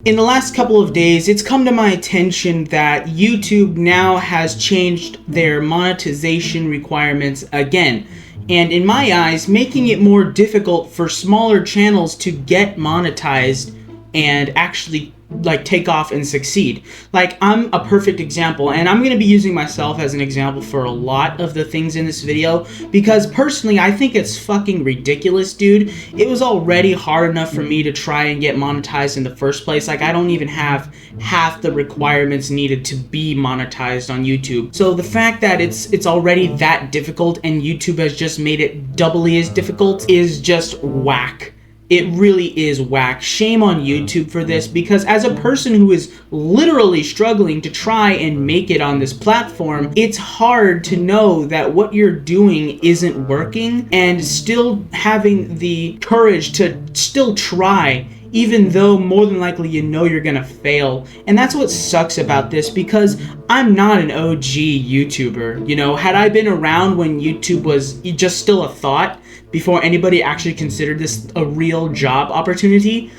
In the last couple of days, it's come to my attention that YouTube now has changed their monetization requirements again. And in my eyes, making it more difficult for smaller channels to get monetized and actually take off and succeed. I'm a perfect example, and I'm going to be using myself as an example for a lot of the things in this video, because personally I think it's fucking ridiculous, dude. It was already hard enough for me to try and get monetized in the first place. I don't even have half the requirements needed to be monetized on YouTube. So the fact that it's already that difficult and YouTube has just made it doubly as difficult is just whack. It really is whack. Shame on YouTube for this, because as a person who is literally struggling to try and make it on this platform, it's hard to know that what you're doing isn't working and still having the courage to still try, even though more than likely you know you're gonna fail. And that's what sucks about this, because I'm not an OG YouTuber. You know, had I been around when YouTube was just still a thought, before anybody actually considered this a real job opportunity,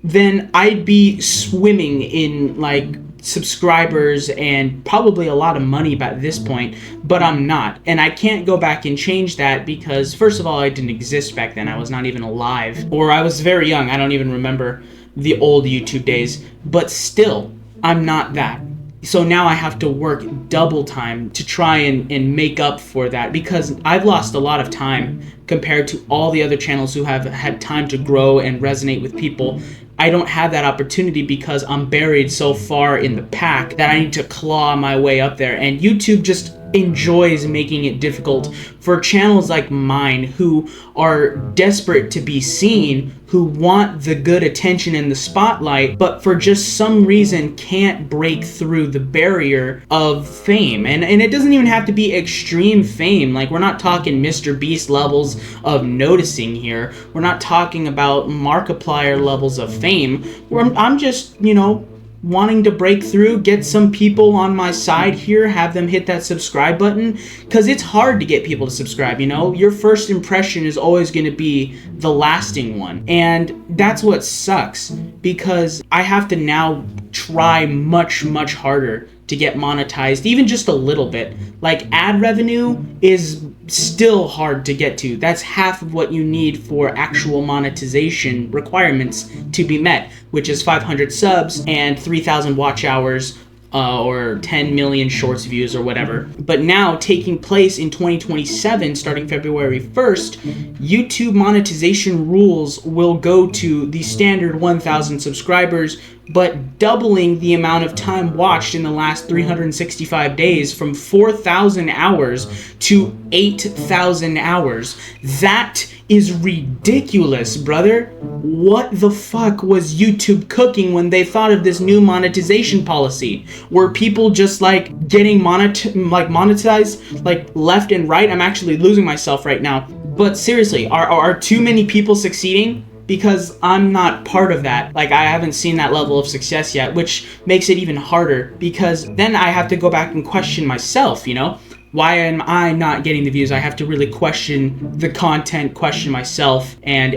then I'd be swimming in subscribers and probably a lot of money at this point, but I'm not. And I can't go back and change that because, first of all, I didn't exist back then. I was not even alive, or I was very young. I don't even remember the old YouTube days, but still, I'm not that. So now I have to work double time to try and make up for that, because I've lost a lot of time compared to all the other channels who have had time to grow and resonate with people. I don't have that opportunity because I'm buried so far in the pack that I need to claw my way up there. And YouTube just enjoys making it difficult for channels like mine, who are desperate to be seen, who want the good attention and the spotlight, but for just some reason can't break through the barrier of fame. And it doesn't even have to be extreme fame. We're not talking Mr. Beast levels of noticing here. We're not talking about Markiplier levels of fame. I'm just, wanting to break through, get some people on my side here, have them hit that subscribe button, because it's hard to get people to subscribe. Your first impression is always going to be the lasting one, and that's what sucks, because I have to now try much harder to get monetized, even just a little bit. Ad revenue is still hard to get to. That's half of what you need for actual monetization requirements to be met, which is 500 subs and 3,000 watch hours, or 10 million shorts views or whatever. But now, taking place in 2027, starting February 1st, YouTube monetization rules will go to the standard 1,000 subscribers, but doubling the amount of time watched in the last 365 days from 4,000 hours to 8,000 hours. That is ridiculous, brother. What the fuck was YouTube cooking when they thought of this new monetization policy? Were people just getting monetized left and right? I'm actually losing myself right now. But seriously, are too many people succeeding? Because I'm not part of that. I haven't seen that level of success yet, which makes it even harder, because then I have to go back and question myself, Why am I not getting the views? I have to really question the content, question myself, and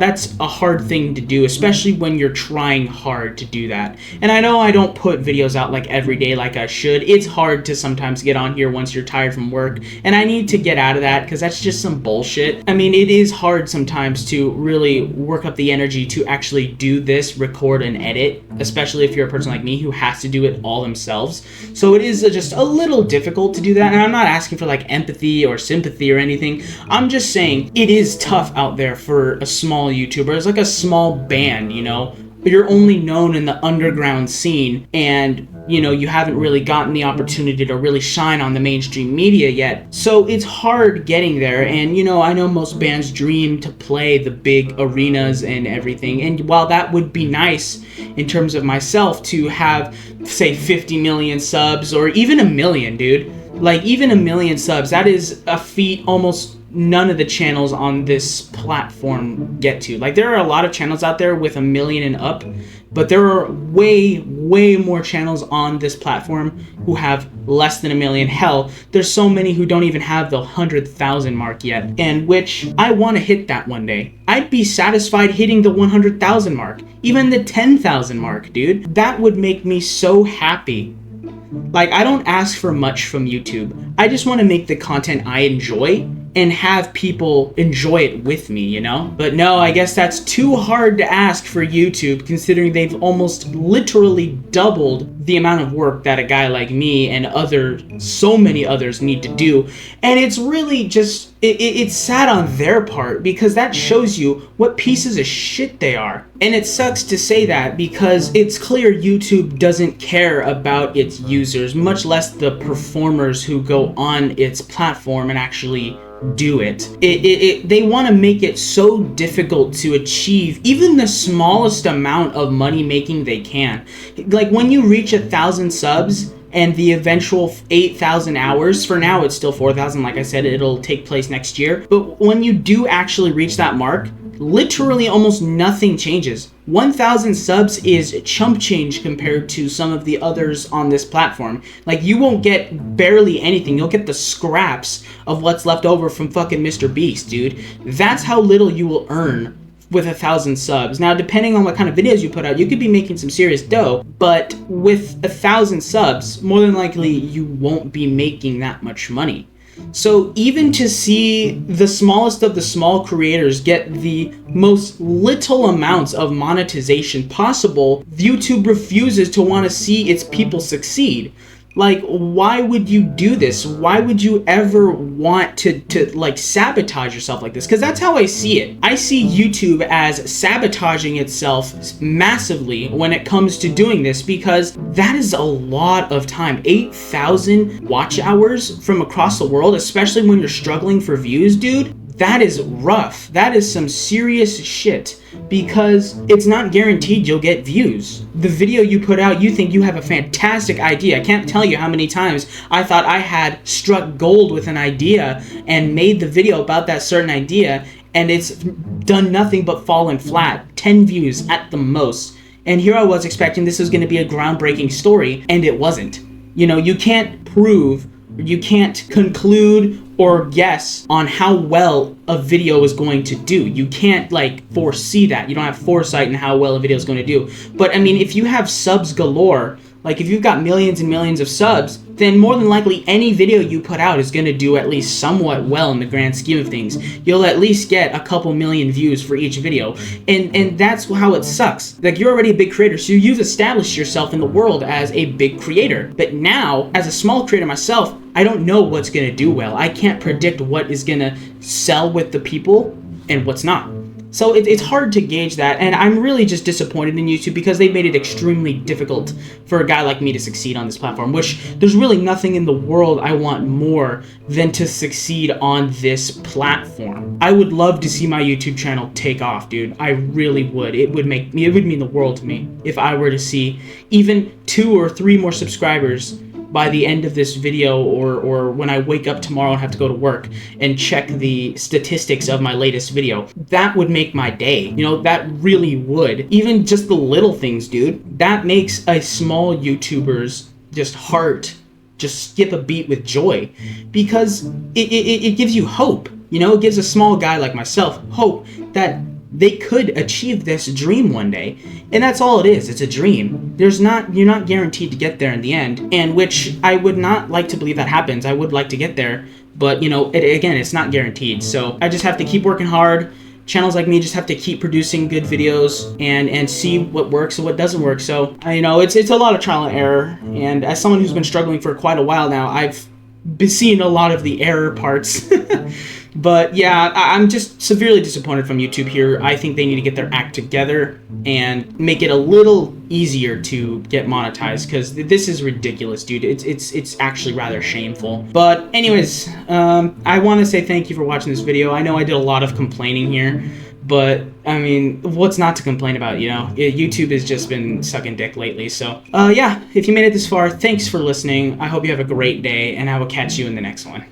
that's a hard thing to do, especially when you're trying hard to do that. And I know I don't put videos out every day like I should. It's hard to sometimes get on here once you're tired from work, and I need to get out of that, because that's just some bullshit. It is hard sometimes to really work up the energy to actually do this, record and edit, especially if you're a person like me who has to do it all themselves. So it is just a little difficult to do that, and I'm not asking for empathy or sympathy or anything. I'm just saying it is tough out there for a small YouTuber. It's like a small band, You're only known in the underground scene, and you haven't really gotten the opportunity to really shine on the mainstream media yet. So it's hard getting there, and I know most bands dream to play the big arenas and everything, and while that would be nice in terms of myself to have, say, 50 million subs, or even a million, dude, even a million subs, that is a feat almost none of the channels on this platform get to. There are a lot of channels out there with 1 million and up, But there are way more channels on this platform who have less than 1 million. Hell, there's so many who don't even have the 100,000 mark yet, and which I want to hit that one day. I'd be satisfied hitting the 100,000 mark, even the 10,000 mark, dude. That would make me so happy. Like, I don't ask for much from YouTube. I just want to make the content I enjoy and have people enjoy it with me, you know? But no, I guess that's too hard to ask for YouTube, considering they've almost literally doubled the amount of work that a guy like me and so many others need to do. And it's really just, it's sad on their part, because that shows you what pieces of shit they are. And it sucks to say that, because it's clear YouTube doesn't care about its users, much less the performers who go on its platform and actually do it. They want to make it so difficult to achieve even the smallest amount of money making they can. Like, when you reach 1,000 subs and the eventual 8,000 hours, for now it's still 4,000, like I said, it'll take place next year. But when you do actually reach that mark, literally almost nothing changes. 1,000 subs is chump change compared to some of the others on this platform. Like, you won't get barely anything. You'll get the scraps of what's left over from fucking Mr. Beast, dude. That's how little you will earn with 1,000 subs. Now, depending on what kind of videos you put out, you could be making some serious dough, but with 1,000 subs, more than likely you won't be making that much money. So even to see the smallest of the small creators get the most little amounts of monetization possible, YouTube refuses to want to see its people succeed. Like, why would you do this? Why would you ever want to like sabotage yourself like this? Because that's how I see it. I see YouTube as sabotaging itself massively when it comes to doing this, because that is a lot of time. 8,000 watch hours from across the world, especially when you're struggling for views, dude. That is rough. That is some serious shit, because it's not guaranteed you'll get views. The video you put out, you think you have a fantastic idea. I can't tell you how many times I thought I had struck gold with an idea and made the video about that certain idea, and it's done nothing but fallen flat. 10 views at the most. And here I was expecting this was going to be a groundbreaking story, and it wasn't. You know, you can't prove, you can't conclude or guess on how well a video is going to do. You can't like foresee that. You don't have foresight in how well a video is going to do. But I mean, if you have subs galore, like if you've got millions and millions of subs, then more than likely any video you put out is going to do at least somewhat well in the grand scheme of things. You'll at least get a couple million views for each video. And that's how it sucks. Like, you're already a big creator, so you've established yourself in the world as a big creator. But now, as a small creator myself, I don't know what's going to do well. I can't predict what is going to sell with the people and what's not. So it's hard to gauge that, and I'm really just disappointed in YouTube because they made it extremely difficult for a guy like me to succeed on this platform, which there's really nothing in the world I want more than to succeed on this platform. I would love to see my YouTube channel take off, dude. I really would. It would mean the world to me if I were to see even 2 or 3 more subscribers by the end of this video, or when I wake up tomorrow and have to go to work and check the statistics of my latest video. That would make my day. You know, that really would. Even just the little things, dude. That makes a small YouTuber's just heart just skip a beat with joy, because it gives you hope. You know, it gives a small guy like myself hope that they could achieve this dream one day. And that's all it is. It's a dream. You're not guaranteed to get there in the end, and which I would not like to believe that happens. I would like to get there, but you know, again, it's not guaranteed. So I just have to keep working hard. Channels like me just have to keep producing good videos and see what works and what doesn't work. So you know, it's a lot of trial and error. And as someone who's been struggling for quite a while now, I've been seeing a lot of the error parts. But yeah, I'm just severely disappointed from YouTube here. I think they need to get their act together and make it a little easier to get monetized, because this is ridiculous, dude. It's actually rather shameful. But anyways, I want to say thank you for watching this video. I know I did a lot of complaining here, but I mean, what's not to complain about, you know? YouTube has just been sucking dick lately. So yeah, if you made it this far, thanks for listening. I hope you have a great day, and I will catch you in the next one.